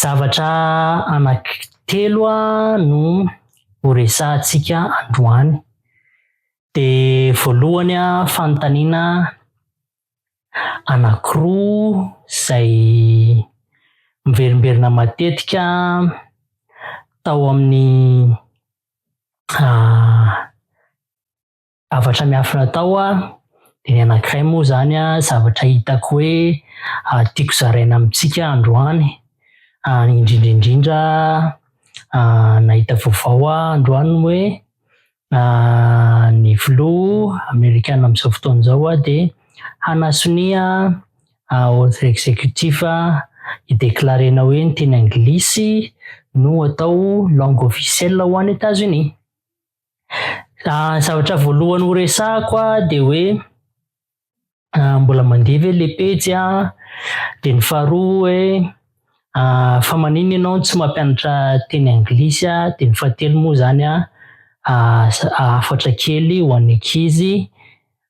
Zavatra anankitelo no horesantsika androany. De voalohany fanontaniana anankiroa izay miverimberina matetika tao amin'ny afatra miafina tao de ny anankiray moa zany zavatra hitako hoe tiako zaraina amintsika androany, indrindraindrindra nahita vaovao androany hoe ny filoha Amerikana amin'izao fotoana izao de hanasonia ordre exécutif hideklarena hoe ny teny anglisy no atao langue officielle ho any États-Unis. Zavatra voalohany horesahako de hoe mbola mandeha ve le pejy de ny faharoa hoe fa manino ianao tsy mampianatra teny anglisy de ny fahatelo moa zany hafatra kely ho an'ny ankizy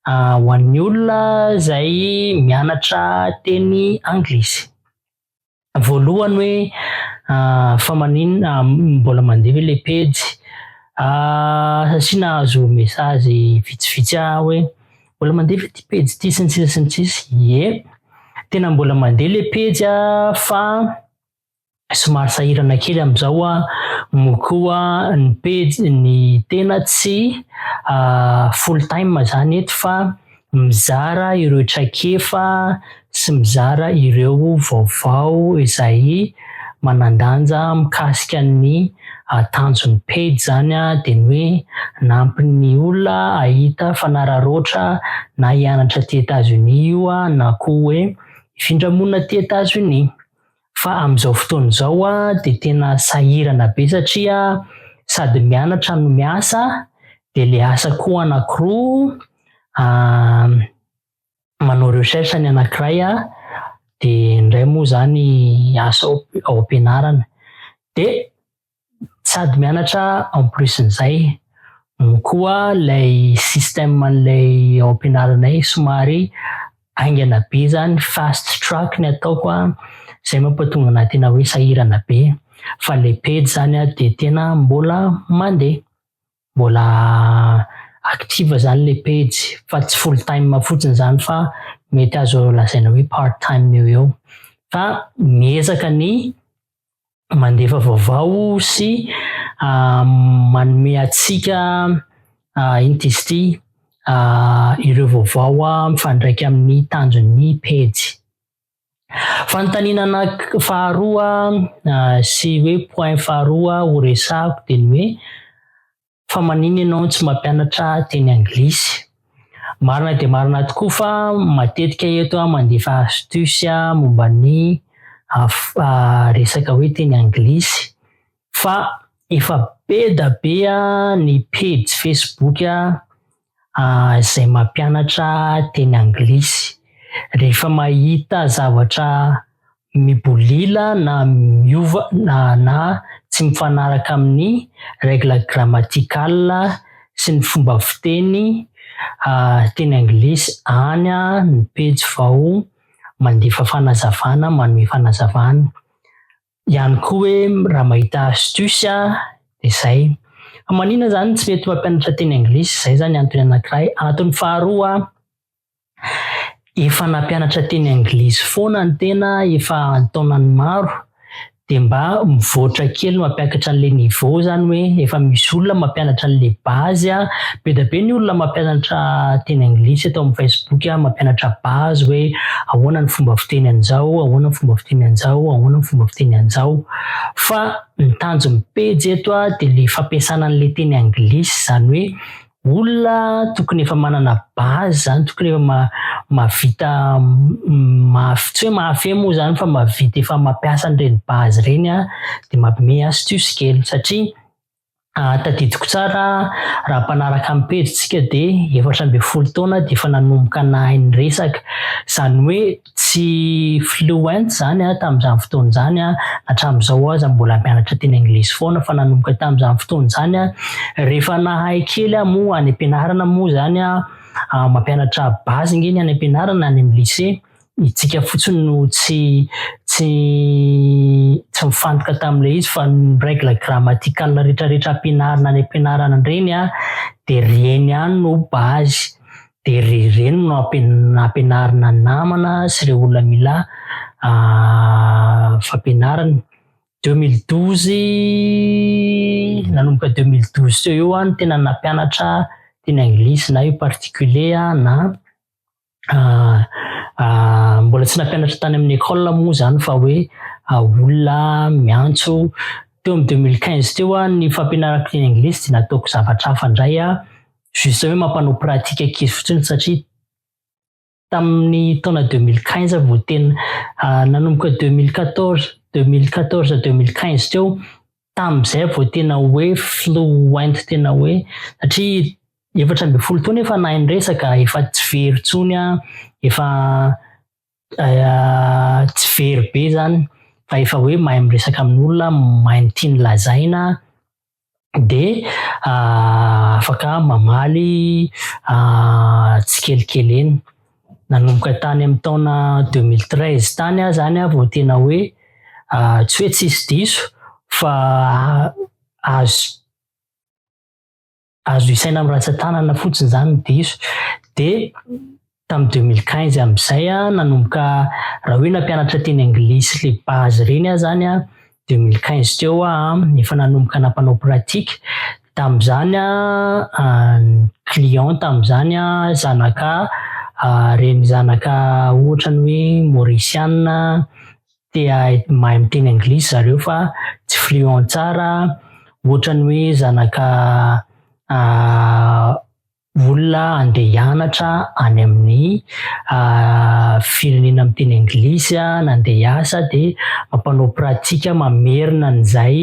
ho an'ny olona izay mianatra teny anglisy. Voalohany hoe fa manino mbola mandeha ve le pejy satria nahazo mesazy vitsivitsy hoe mbola mandeha ve ty pejy ty sy ny sisa sy ny sisa. Tena mbola mandeha le pejy fa somary sahirana kely amin'izao mokoa ny pejy ny tena tsy full time zany eto fa mizara ireo traikefa sy mizara ireo vaovao izay manandanja mikasika ny tanjon'ny pejy zany de ny hoe nampy ny olona ahita fanararoatra na hianatra ty États-Unis io na koa hoe hifindra monina ty États-Unis. Fa amin'izao fotoana izao de tena sahirana be satria sady mianatra no miasa de le asa koa anankiroa manao recherche ny anankiray de ndray moa zany asa ao am-pianarana de sady mianatra en plus n'izay koa lay système an'ilay ao am-pianaranay somary aingana be zany, fast track ny ataoko izay mampatonga anahy tena hoe sahirana be fa le pejy zany de tena mbola mandeha, mbola active zany le pejy fa tsy full time fotsiny zany fa mety azo lazaina hoe part time eo fa miezaka ny mandefa vaovao sy manome atsika ino ty izy ty ireo vaovao mifandraika amin'ny tanjon'ny pejy. Fanontaniana faharoa sy hoe point faharoa horesahako de ny hoe fa manino ianao tsy mampianatra teny anglisy. Marina de marina tokoa fa matetika eto mandefa astuce momba ny resaka hoe teny anglisy fa efa be da be ny page Facebook izay mampianatra teny anglisy. Rehefa mahita zavatra mibolila na miova na tsy mifanaraka amin'ny règle grammaticale sy ny fomba fiteny teny anglisy any ny pejy vao mandefa fanazavana, manome fanazavana. Ihany koa hoe raha mahita astuce de zay. Manina zany tsy mety mampianatra teny anglisy, zay zany antony anankiray. Antony faharoa efa nampianatra teny anglisy foana ny tena efa taonany maro de mba mivoatra kely mampiakatra an'le niveau zany hoe efa misy olona mampianatra an'le base be da be ny olona mampianatra teny anglisy eto amin'ny Facebook mampianatra base hoe ahoana ny fomba fiteny an'izao, ahoana ny fomba fiteny an'izao, ahoana ny fomba fiteny an'izao fa ny tanjon'ny pejy eto de le fampiasana an'le teny anglisy zany hoe olona tokony efa manana base zany, tokony efa mavita tsy hoe mahafehy moa zany fa mavita efa mampiasa an'ireny base reny de mampime astuce kely satria tadidiko tsara raha mpanaraka amin'ny pejitsika de 14 taona de efa nanomboka nahay ny resaka zany hoe tsy fluent zany tamin'izany fotoana zany hatramin'izao aza mbola mianatra teny anglisy foana fa nanomboka tamin'izany fotoana zany rehefa nahay kely moa any am-pianarana moa zany mampianatra base ngeny any am-pianarana any amin'ny lycée, itsika fotsiny no tsy tsy mifantoka tamin'ilay izy fa ny règle grammaticale rehetrarehetra ampianarina any ampianarana reny de reny ihany no base, de reny no ampianarina namana sy ireo olona mila fampianarana. 2012 nanomboka 2012 teo eo no tena nampianatra teny anglisy na io particulier na mbola tsy nampianatra tany amin'ny école moa zany fa hoe olona miantso. Teo amin'ny 2015 teo ny fampianarako teny anglisy dia nataoko zavatra hafa indray juste hoe mampanao pratika ankizy fotsiny satria tamin'ny taona 2015 vao tena nanomboka 2014-2015 teo tamin'izay vao tena hoe fluent tena hoe satria 17 taona efa nahay resaka efa tsy very tsony efa tsy very be zany fa efa hoe mahay miresaka amin'olona mahay tiany lazaina de afaka mamaly tsikelikely eny. Nanomboka tany amin'ny taona 2013 tany zany vao tena hoe tsy hoe tsisy diso fa azo isaina amin'ny ratsan-tanana fotsiny zany ny diso. De tamin'ny 2015 amin'izay nanomboka raha hoe nampianatra teny anglisy le base reny zany 2015 teo efa nanomboka nampanao pratika tamin'izany client tamin'izany zanaka reny zanaka ohatrany hoe mauriciana tia mahay miteny anglisy zareo fa tsy fluent tsara, ohatrany hoe zanaka olona andeha hianatra any amin'ny firenena miteny anglisy nandeha hiasa de mampanao pratika mamerina an'izay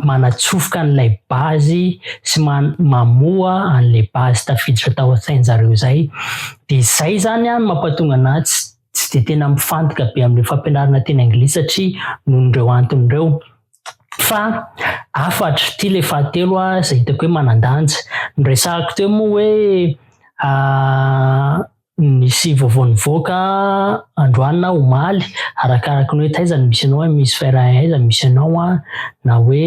manatsofoka an'ilay base sy mamoa an'ilay base tafiditra tao an-tsainjareo zay. De izay zany mampatonga anahy tsy de tena mifantoka be amin'ilay fampianarana teny anglisy satria nohon'ireo anton'ireo. Fa afatra ty le fahatelo izay hitako hoe manan-danja. Niresahako teo moa hoe nisy vaovao nivoaka androany na omaly arakaraka ny hoe taiza no misy anao hémisphère aiza misy anao na hoe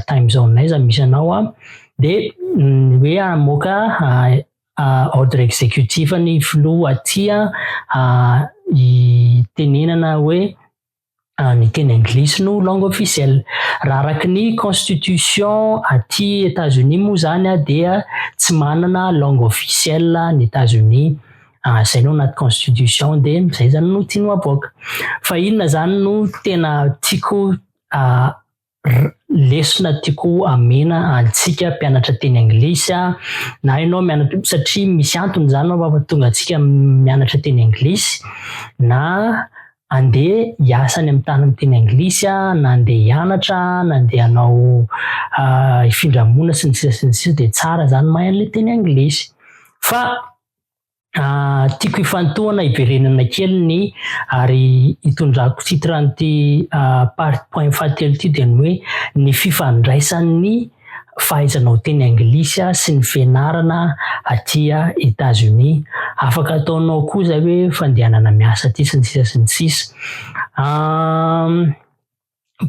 time zone aiza misy anao de hoe amoaka ordre exécutif ny filoha aty tenenana hoe ny teny anglisy no langue officielle. Raha araky ny constitution aty États-Unis moa zany dia tsy manana langue officielle ny États-Unis. Zay no anaty constitution de zay zany no tiany avoaka. Fa inona zany no tena tiako lesona tiako amena antsika mpianatra teny anglisy na ianao mianatra satria misy antony zany mampatonga antsika mianatra teny anglisy na andeha hiasa any amin'ny tany miteny anglisy na andeha hianatra na andeha hanao findramona sy ny sisa de tsara zany mahay an'ilay teny anglisy. Fa tiako ifantohana iverenana kely ary hitondrako titran'ity point fahatelo ity dia ny hoe ny fifandraisan'ny fahaizanao teny anglisy sy ny fianarana aty États-Unis. Afaka ataonao koa zay hoe fandehanana miasa aty sy ny sisa.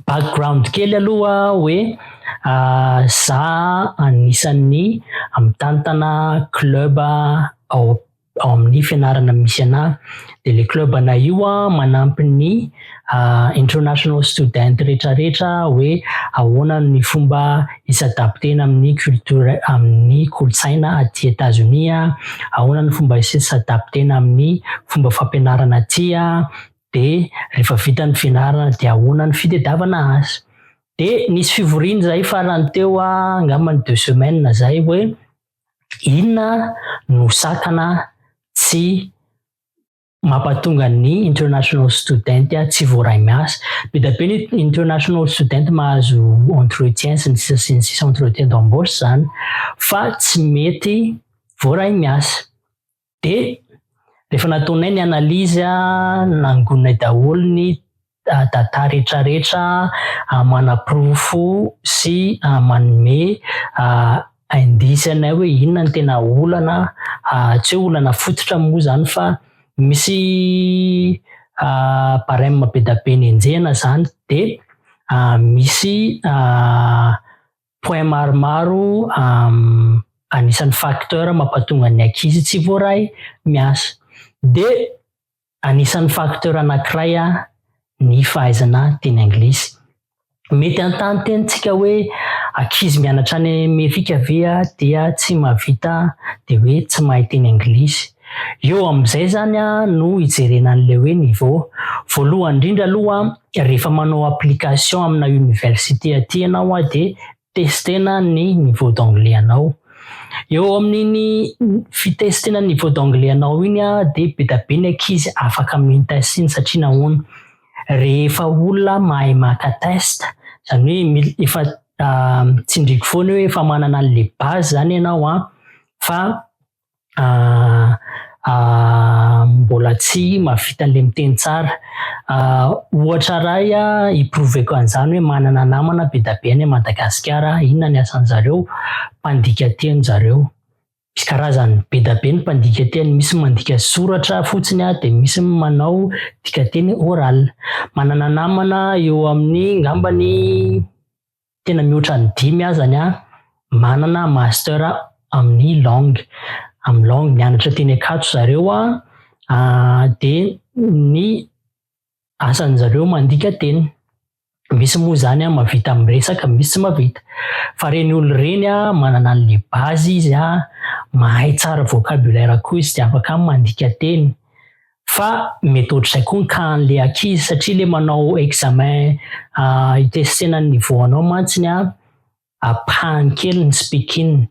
Background kely aloha hoe za anisan'ny mitantana club ao amin'ny fianarana misy anahy. De le club ana io manampy ny international student rehetrarehetra hoe ahoana ny fomba isadaptena amin'ny culture amin'ny kolotsaina aty États-Unis, ahoana ny fomba isadaptena amin'ny fomba fampianarana aty de rehefa vita ny fianarana de ahoana ny fitadiavana azy. De nisy fivoriana zay farany teo angamba 2 semaines zay hoe inona no sakana tsy mampatonga ny international student tsy voaray miasa. Be da be ny international student mahazo entretien sy ny sisa entretien d'embauche zany fa tsy mety voaray miasa. De rehefa nataonay ny analyse nangonay daholo ny data rehetrarehetra manaprofo sy manome indice anay hoe inona ny tena olana tsy hoe olana fototra moa zany fa misy barème be da be nenjehana zany de misy point maromaro anisan'ny facteur mampatonga ny ankizy tsy voaray miasa. De anisan'ny facteur anankiray ny fahaizana teny anglisy. Mety an-tany tentsika hoe ankizy mianatra any Amerika ve dia tsy mahavita de hoe tsy mahay teny anglisy. Eo am'izay zany no ijerena an'le hoe niveau. Voalohany indrindra aloha rehefa manao application amina université aty ianao de testena ny niveau d'anglais anao. Eo amin'iny fitestena niveau d'anglais anao iny de be da be ny ankizy afaka mitest iny satria nahoana rehefa olona mahay maka test zany hoe efa tsindriky foana hoe efa manana an'le base zany ianao fa mbola tsy mahavita an'le miteny tsara. Ohatra ray iproveko an'izany hoe manana namana be da be any Madagasikara, inona ny asan'zareo? Mpandika teny zareo. Misy karazany be da be ny mpandika teny, misy mandika soratra fotsiny de misy manao dikateny oral. Manana namana eo amin'ny ngambany tena mihoatra ny 5 zany manana master amin'ny langue. Amin'ny langue mianatra teny Ankatso zareo de ny asan'zareo mandika teny. Misy moa zany mahavita miresaka, misy tsy mahavita. Fa reny olo reny manana an'le base izy mahay tsara vocabulaire koa izy de afaka mandika teny. Fa mety ohatr'izay koa ka an'le ankizy satria le manao examen itestena ny niveau anao mantsiny apahany kely ny speaking.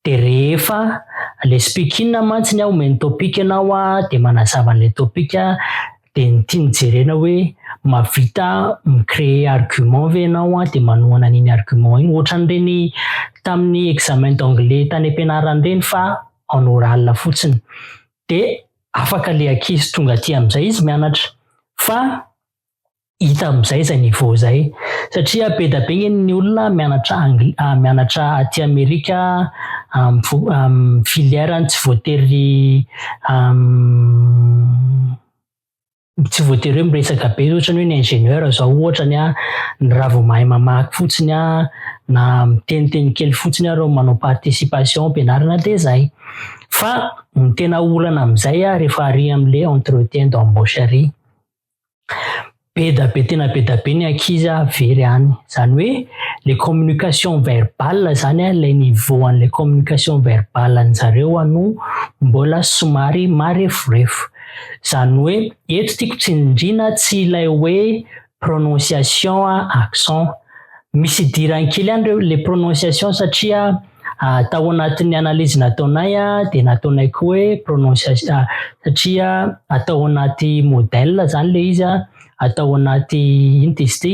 De rehefa le speaking mantsiny omeny topic ianao de manazava an'le topic de ny tiany jerena hoe mahavita micréer argument ve ianao de manohana an'iny argument iny, ohatran'ireny tamin'ny examen d'anglais tany am-pianarana reny fa en oral fotsiny. De afaka le ankizy tonga aty am'izay izy mianatra fa hita am'izay zay niveau zay satria be da be ny olona mianatra aty Amerika filière tsy voatery hoe miresaka be ohatrany hoe ny ingénieur zao ohatrany ny raha vao mahay mamaky fotsiny na miteniteny kely fotsiny reo manao participation am-pianarana de zay. Fa ny tena olana am'izay rehefa ary am'le entretien d'embauche ary be da be ny ankizy very any. Zany hoe les communications verbales zany le niveau an'le communication verbale an'zareo no mbola somary marefurefo. Zany hoe eto tiako tsindrina tsy ilay hoe prononciation accent. Misy idirany kely any reo le prononciation satria tao anatin'ny analyse nataonay de nataonay koa hoe prononciation satria atao anaty modèle zany le izy atao anaty ino testé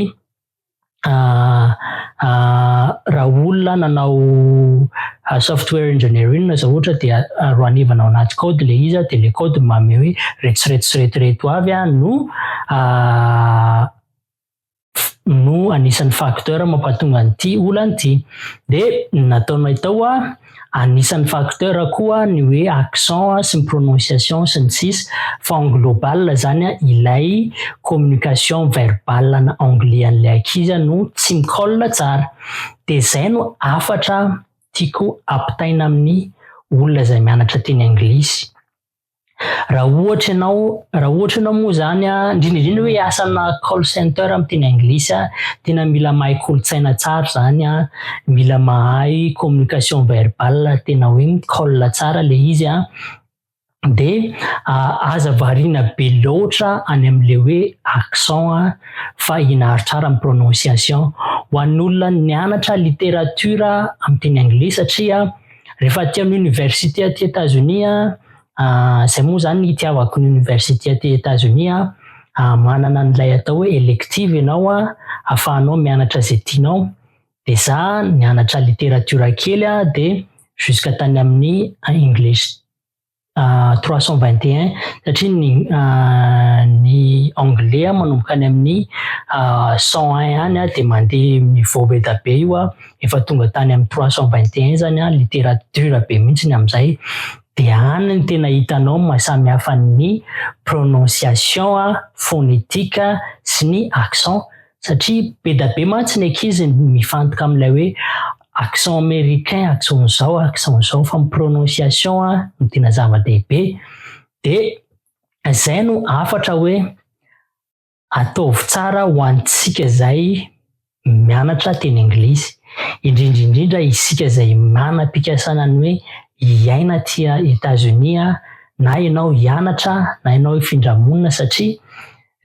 raha olona nanao software engineering zao ohatra de roanivana ao anaty code le izy de le code mame hoe reto avy no anisan'ny facteur mampatonga an'ity olana ity. De nataonay tao anisan'ny facteur koa ny hoe accent sy ny prononciation sy ny sisa fa en global zany ilay communication verbale na anglais an'le ankizy no tsy mikolla tsara. De zay no afatra tiako ampitaina amin'ny olona zay mianatra teny anglisy. Raha ohatra ianao moa zany indrindra hoe asana call center amin'ny teny anglisy tena mila mahay kolotsaina tsara zany mila mahay communication verbale tena hoe mikolla tsara le izy de aza variana be loatra any am'le hoe accent fa inaharitra amin'ny prononciation. Ho an'ny olona nianatra littérature amin'ny teny anglisy satria rehefa aty amin'ny université aty États-Unis zay moa zany ny itiavako ny université aty États-Unis manana an'ilay atao hoe élective ianao ahafahanao mianatra zay tianao. De za nianatra littérature kely de jusqu'à tany amin'ny English 321 satria ny anglais manomboka any amin'ny 101 any de mandeha niveau be da be io efa tonga tany amin'ny 321 zany littérature be mihitsy am'izay. de any ny tena hitanao mahasamihafa ny prononciation phonétique sy ny accent satria be da be mantsy ny ankizy mifantoka amin'ilay hoe accent américain, accent zao fa ny prononciation no tena zava-dehibe. De zay no afatra hoe ataovy tsara ho antsika zay mianatra teny anglisy, indrindra isika zay manam-pikasana ny hoe iaina tia États-Unis na ianao hianatra na ianao hifindra monina satria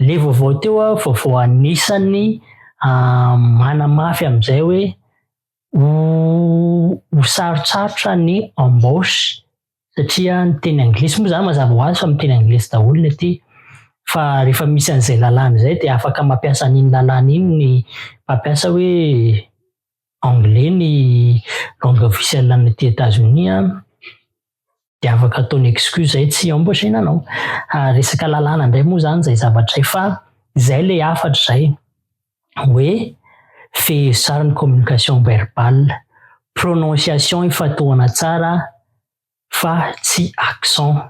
le vaovao teo vaovao anisany manamafy amin'izay hoe ho sarotsarotra ny embauche satria ny teny anglisy moa zany mazava ho azy fa miteny anglisy daholo ny aty fa rehefa misy an'izay lalàna zay de afaka mampiasa an'iny lalàna iny ny mampiasa hoe anglais ny langue officielle ny aty États-Unis de afaka ataony excuse zay tsy embauchena anao. Resaka lalàna indray moa zany zay zavatra zay fa zay le afatra zay hoe fehezara ny communication verbale, prononciation ifatohana tsara fa tsy accent.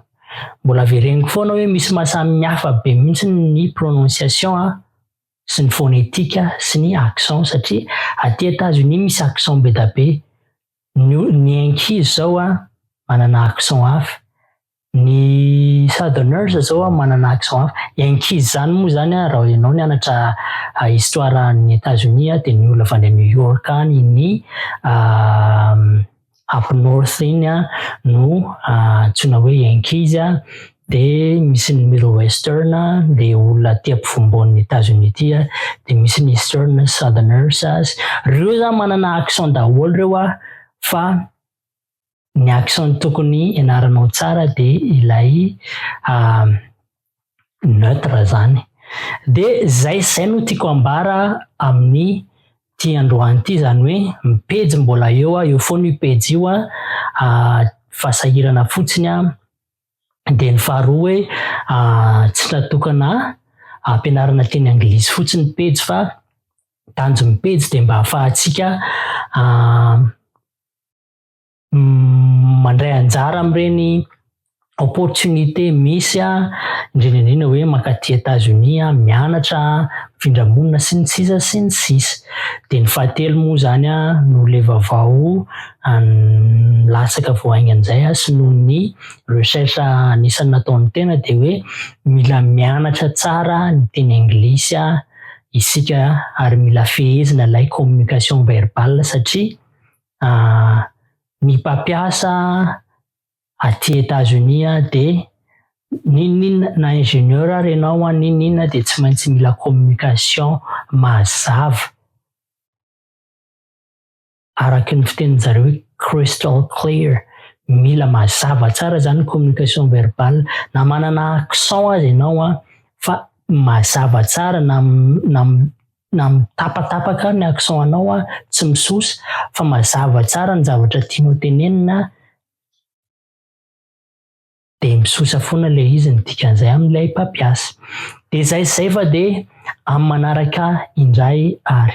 Mbola vereniko foana hoe misy mahasamihafa be mihitsy ny prononciation sy ny phonétique sy ny accent satria aty États-Unis misy accent be da be. Ny ankizy zao manana accent hafa, ny southerners zao manana accent hafa. Ankizy zany moa zany raha ianao nianatra histoire ny États-Unis de ny olona avy any New York any ny up north iny no antsoina hoe ankizy de misy ny middle western de olona aty ampovoan'ny États-Unis ty de misy ny eastern southerners reo zany manana accent daholo reo fa ny accent tokony ianaranao tsara de ilay neutre zany. De zay no tiako ambara amin'ny ty androany ty zany hoe mipejy mbola eo foana io pejy io fasahirana fotsiny de ny faharoa hoe tsy natokana ampianarana teny anglisy fotsiny pejy fa tanjon'ny pejy de mba ahafahantsika mandray anjara amin'ireny opportunité misy indrindra hoe makaty États-Unis mianatra mifindra monina sy ny sisa. De ny fahatelo moa zany no le vaovao lasaka voaingan'izay sy noho ny recherche anisany nataon'ny tena de hoe mila mianatra tsara ny teny anglisy isika ary mila fehezina ilay communication verbale satria ny mpampiasa aty États-Unis de ninona na ingénieur ary ianao ninona de tsy maintsy mila communication mazava araky ny fiteninjareo hoe crystal clear, mila mazava tsara zany communication verbale na manana accent azy ianao fa mazava tsara na mitapatapaka ny accent anao tsy misosa fa mazava tsara ny zavatra tianao tenenina de misosa foana le izy ny dikan'izay amin'ilay mpampiasa. De zay fa de amin'ny manaraka indray ary.